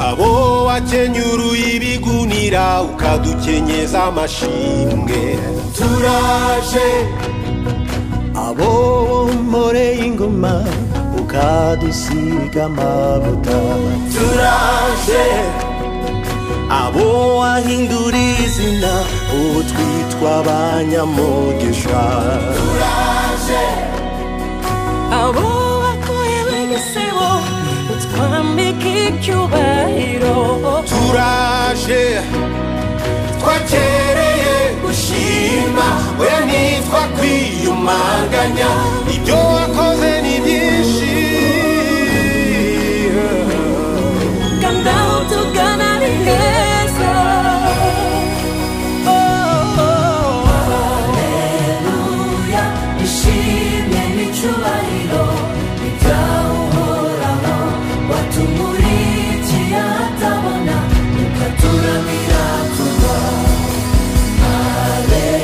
abo wakenyuruye ibigunira ukadukenyeza amashimwe turaje abo womoreye ingoma ukadusiga amavuta turaje abo wahinduriye izina utwitwa abanyamugisha turaje abo wakuye w'igisebo utwambika icyubahiro turaje twakereye gushima oya nitwa kwiyumanganya ibyo wakoze ni byinshi kandi aho tugana ari heza haleluya ishimwe n'icyubahiro ibyawe uhoraho watumurikiye ahatabona ukaturamira tuba haleluya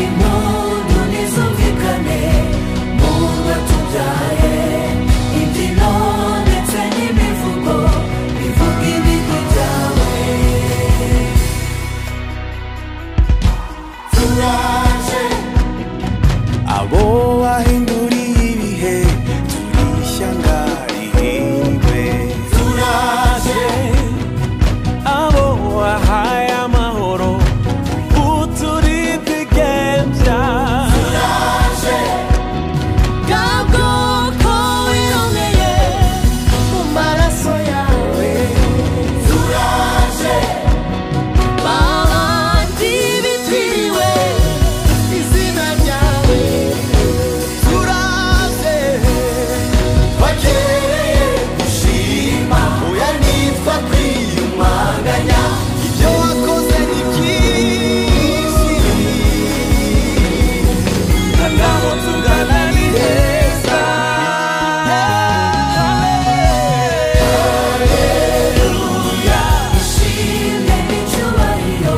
impundu nizumvikane mu batubyaye imbyino ndetse n'imivugo bivuga ibigwi byawe turaje abo wahinduriye ibihe turishyanga rihingwe turaje abo wahaye amahoro uturinde igembya turaje bwa bwoko wirongeye mu maraso yawe turaje babandi bitiriwe izina ryawe turaze twakereye gushima oya nitwa kwiyumanganya ibyo wakoze ni byinshi kandi aho tugana ni heza haleluya ishimwe n'icyubahiro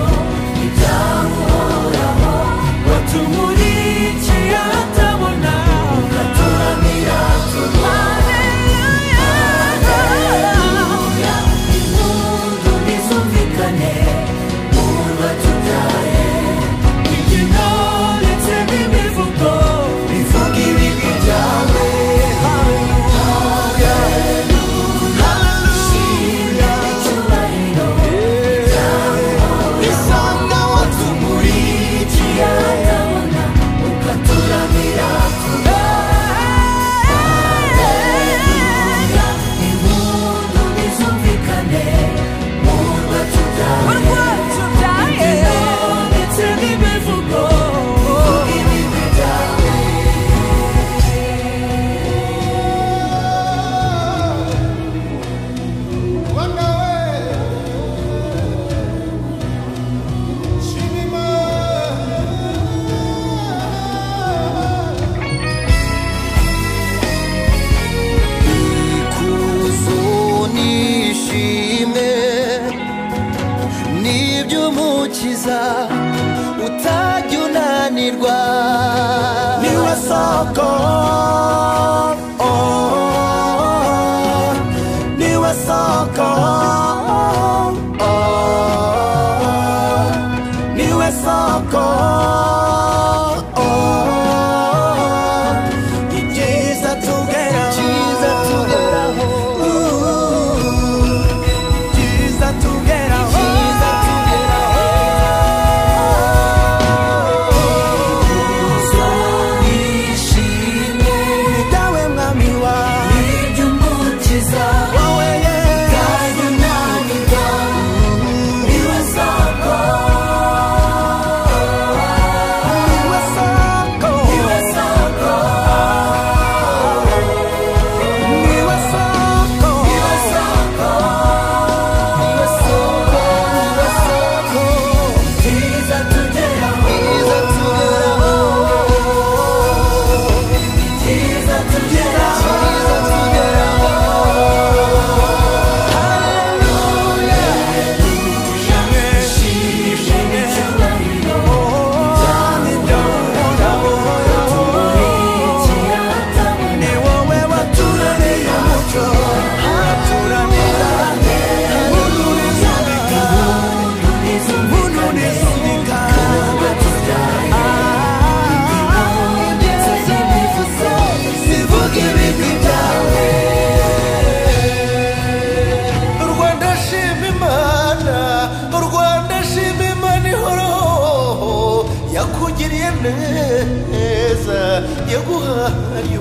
ibyawe uhoraho watumurikiye ahatabona turamira tuba haleluya impundu nizumvikane mu batubyaye imbyino ndetse n'imivugo bivuga ibigwi byawe ishimwe n'icyubahiro isanga watumurikiye ahatabona ukaturamira tuba haleluya impundu nizumvikane mu batubyaye ndetse n'imivugo ibigwi byawe ikuzo nishime n'iby'umukiza utajya unanirwa niwe soko niwe soko niwe soko ibyiza tugeraho byiza tugeraho ishimwe dawe mwami wa n'iby'umukiza wowe kandi neza yaguhaye